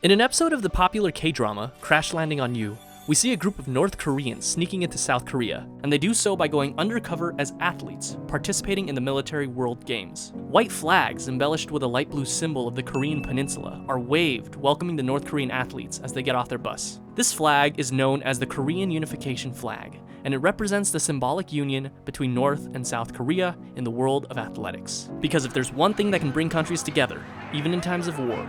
In an episode of the popular K-drama, Crash Landing on You, we see a group of North Koreans sneaking into South Korea, and they do so by going undercover as athletes, participating in the military World Games. White flags embellished with a light blue symbol of the Korean Peninsula are waved, welcoming the North Korean athletes as they get off their bus. This flag is known as the Korean Unification Flag, and it represents the symbolic union between North and South Korea in the world of athletics. Because if there's one thing that can bring countries together, even in times of war,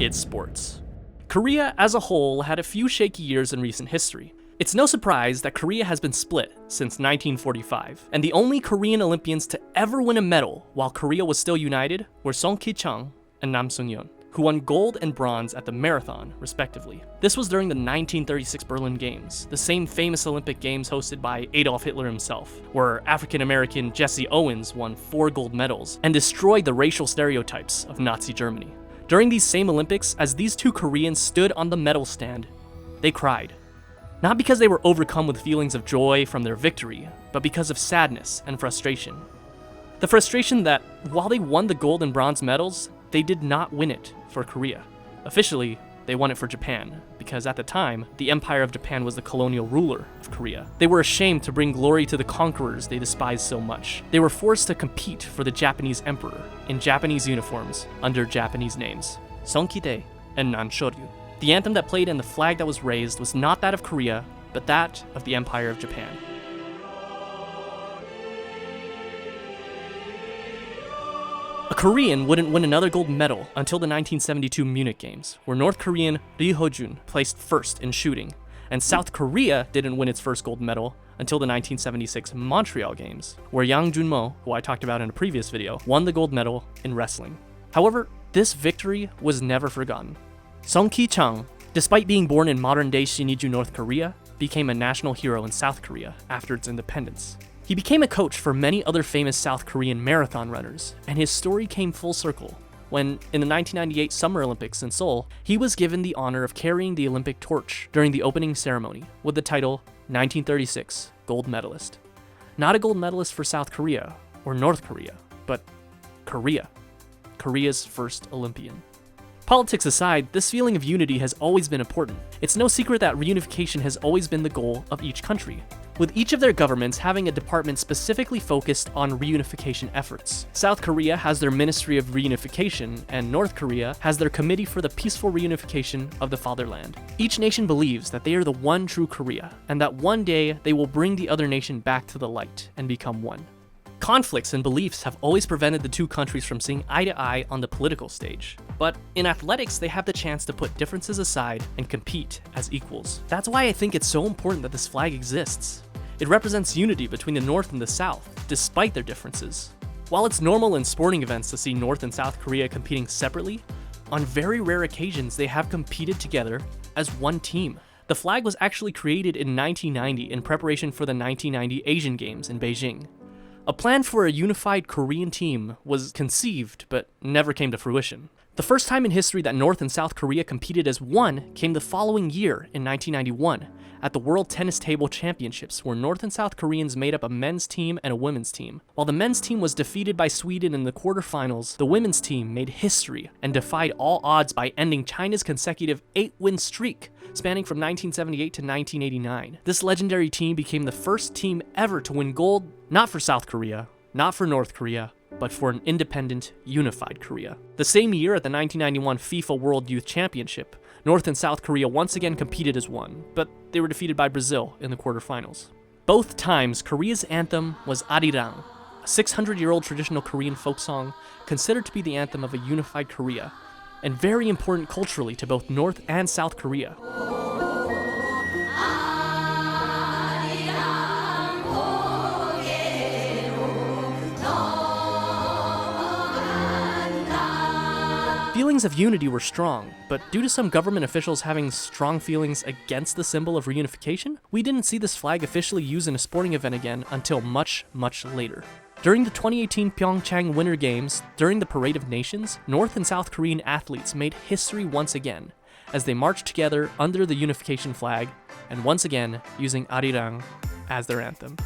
it's sports. Korea as a whole had a few shaky years in recent history. It's no surprise that Korea has been split since 1945, and the only Korean Olympians to ever win a medal while Korea was still united were Song Ki-chang and Nam Sung-yeon, who won gold and bronze at the marathon, respectively. This was during the 1936 Berlin Games, the same famous Olympic Games hosted by Adolf Hitler himself, where African-American Jesse Owens won 4 gold medals and destroyed the racial stereotypes of Nazi Germany. During these same Olympics, as these two Koreans stood on the medal stand, they cried. Not because they were overcome with feelings of joy from their victory, but because of sadness and frustration. The frustration that, while they won the gold and bronze medals, they did not win it for Korea. Officially, they won it for Japan, because at the time, the Empire of Japan was the colonial ruler of Korea. They were ashamed to bring glory to the conquerors they despised so much. They were forced to compete for the Japanese emperor in Japanese uniforms under Japanese names, Seonkide and Nanshoryu. The anthem that played and the flag that was raised was not that of Korea, but that of the Empire of Japan. A Korean wouldn't win another gold medal until the 1972 Munich Games, where North Korean Ri Ho-jun placed first in shooting, and South Korea didn't win its first gold medal until the 1976 Montreal Games, where Yang Junmo, who I talked about in a previous video, won the gold medal in wrestling. However, this victory was never forgotten. Song Ki-chang, despite being born in modern-day Sinju, North Korea, became a national hero in South Korea after its independence. He became a coach for many other famous South Korean marathon runners, and his story came full circle when, in the 1998 Summer Olympics in Seoul, he was given the honor of carrying the Olympic torch during the opening ceremony with the title 1936 Gold Medalist. Not a gold medalist for South Korea or North Korea, but Korea, Korea's first Olympian. Politics aside, this feeling of unity has always been important. It's no secret that reunification has always been the goal of each country, with each of their governments having a department specifically focused on reunification efforts. South Korea has their Ministry of Reunification, and North Korea has their Committee for the Peaceful Reunification of the Fatherland. Each nation believes that they are the one true Korea, and that one day they will bring the other nation back to the light and become one. Conflicts and beliefs have always prevented the two countries from seeing eye to eye on the political stage. But in athletics, they have the chance to put differences aside and compete as equals. That's why I think it's so important that this flag exists. It represents unity between the North and the South, despite their differences. While it's normal in sporting events to see North and South Korea competing separately, on very rare occasions they have competed together as one team. The flag was actually created in 1990 in preparation for the 1990 Asian Games in Beijing. A plan for a unified Korean team was conceived, but never came to fruition. The first time in history that North and South Korea competed as one came the following year in 1991 at the World Tennis Table Championships, where North and South Koreans made up a men's team and a women's team. While the men's team was defeated by Sweden in the quarterfinals, the women's team made history and defied all odds by ending China's consecutive 8-win streak spanning from 1978 to 1989. This legendary team became the first team ever to win gold, not for South Korea, not for North Korea, but for an independent, unified Korea. The same year at the 1991 FIFA World Youth Championship, North and South Korea once again competed as one, but they were defeated by Brazil in the quarterfinals. Both times, Korea's anthem was Arirang, a 600-year-old traditional Korean folk song considered to be the anthem of a unified Korea, and very important culturally to both North and South Korea. Feelings of unity were strong, but due to some government officials having strong feelings against the symbol of reunification, we didn't see this flag officially used in a sporting event again until much, much later. During the 2018 Pyeongchang Winter Games, during the Parade of Nations, North and South Korean athletes made history once again, as they marched together under the unification flag, and once again using Arirang as their anthem.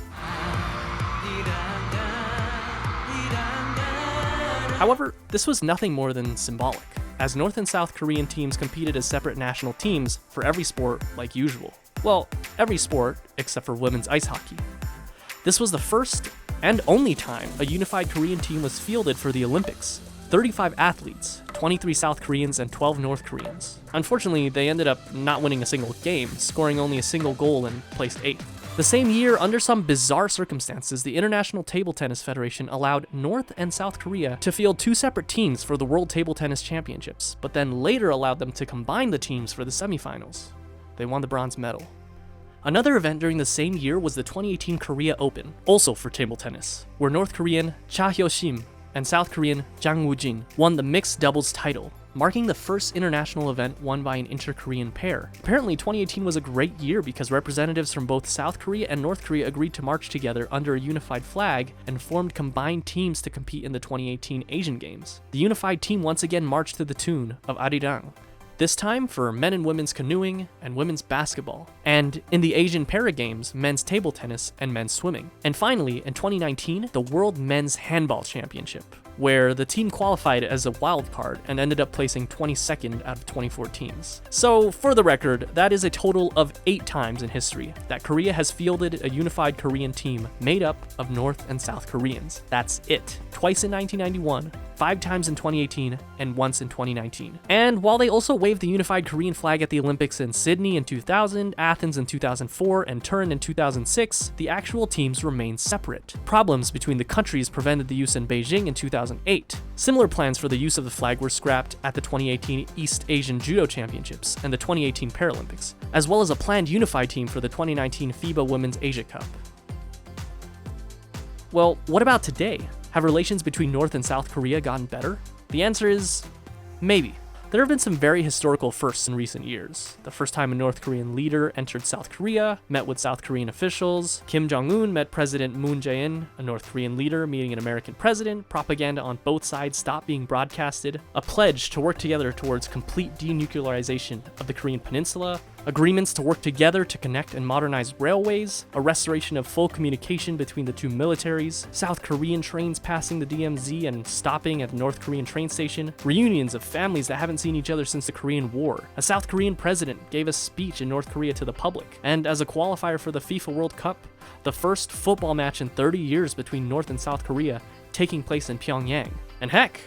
However, this was nothing more than symbolic, as North and South Korean teams competed as separate national teams for every sport like usual. Well, every sport except for women's ice hockey. This was the first and only time a unified Korean team was fielded for the Olympics. 35 athletes, 23 South Koreans and 12 North Koreans. Unfortunately, they ended up not winning a single game, scoring only a single goal and placed 8th. The same year, under some bizarre circumstances, the International Table Tennis Federation allowed North and South Korea to field 2 separate teams for the World Table Tennis Championships, but then later allowed them to combine the teams for the semifinals. They won the bronze medal. Another event during the same year was the 2018 Korea Open, also for table tennis, where North Korean Cha Hyo-shim and South Korean Jang Woo-jin won the mixed doubles title, marking the first international event won by an inter-Korean pair. Apparently, 2018 was a great year because representatives from both South Korea and North Korea agreed to march together under a unified flag and formed combined teams to compete in the 2018 Asian Games. The unified team once again marched to the tune of Arirang, this time for men and women's canoeing and women's basketball, and in the Asian Para Games, men's table tennis and men's swimming. And finally, in 2019, the World Men's Handball Championship, where the team qualified as a wild card and ended up placing 22nd out of 24 teams. So, for the record, that is a total of 8 times in history that Korea has fielded a unified Korean team made up of North and South Koreans. That's it. Twice in 1991, 5 times in 2018, and once in 2019. And while they also waved the unified Korean flag at the Olympics in Sydney in 2000, Athens in 2004, and Turin in 2006, the actual teams remained separate. Problems between the countries prevented the use in Beijing in 2008. Similar plans for the use of the flag were scrapped at the 2018 East Asian Judo Championships and the 2018 Paralympics, as well as a planned unified team for the 2019 FIBA Women's Asia Cup. Well, what about today? Have relations between North and South Korea gotten better? The answer is maybe. There have been some very historical firsts in recent years. The first time a North Korean leader entered South Korea, met with South Korean officials, Kim Jong-un met President Moon Jae-in, a North Korean leader meeting an American president, propaganda on both sides stopped being broadcasted, a pledge to work together towards complete denuclearization of the Korean Peninsula, agreements to work together to connect and modernize railways, a restoration of full communication between the two militaries, South Korean trains passing the DMZ and stopping at the North Korean train station, reunions of families that haven't seen each other since the Korean War. A South Korean president gave a speech in North Korea to the public, and as a qualifier for the FIFA World Cup, the first football match in 30 years between North and South Korea taking place in Pyeongchang. And heck,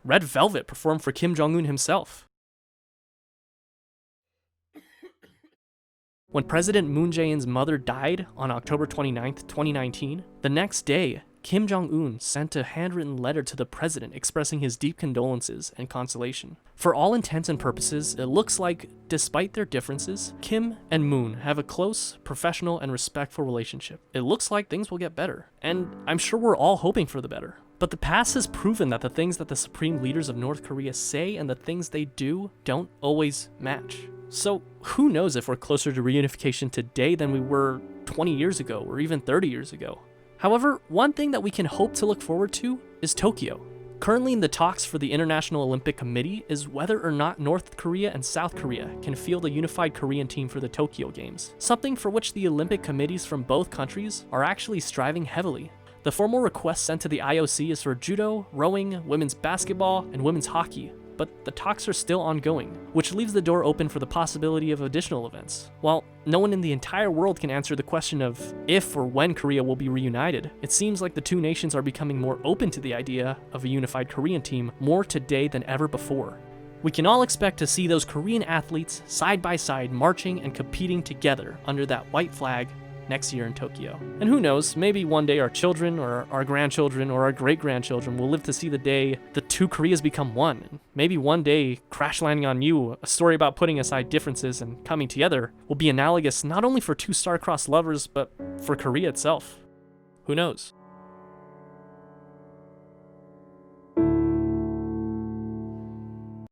Red Velvet performed for Kim Jong-un himself. When President Moon Jae-in's mother died on October 29, 2019, the next day, Kim Jong-un sent a handwritten letter to the president expressing his deep condolences and consolation. For all intents and purposes, it looks like, despite their differences, Kim and Moon have a close, professional, and respectful relationship. It looks like things will get better, and I'm sure we're all hoping for the better. But the past has proven that the things that the supreme leaders of North Korea say and the things they do don't always match. So who knows if we're closer to reunification today than we were 20 years ago or even 30 years ago. However, one thing that we can hope to look forward to is Tokyo. Currently in the talks for the International Olympic Committee is whether or not North Korea and South Korea can field a unified Korean team for the Tokyo Games, something for which the Olympic committees from both countries are actually striving heavily. The formal request sent to the IOC is for judo, rowing, women's basketball, and women's hockey, but the talks are still ongoing, which leaves the door open for the possibility of additional events. While no one in the entire world can answer the question of if or when Korea will be reunited, it seems like the two nations are becoming more open to the idea of a unified Korean team more today than ever before. We can all expect to see those Korean athletes side by side marching and competing together under that white flag next year in Tokyo. And who knows, maybe one day our children or our grandchildren or our great-grandchildren will live to see the day the two Koreas become one. And maybe one day, Crash Landing on You, a story about putting aside differences and coming together, will be analogous not only for two star-crossed lovers, but for Korea itself. Who knows?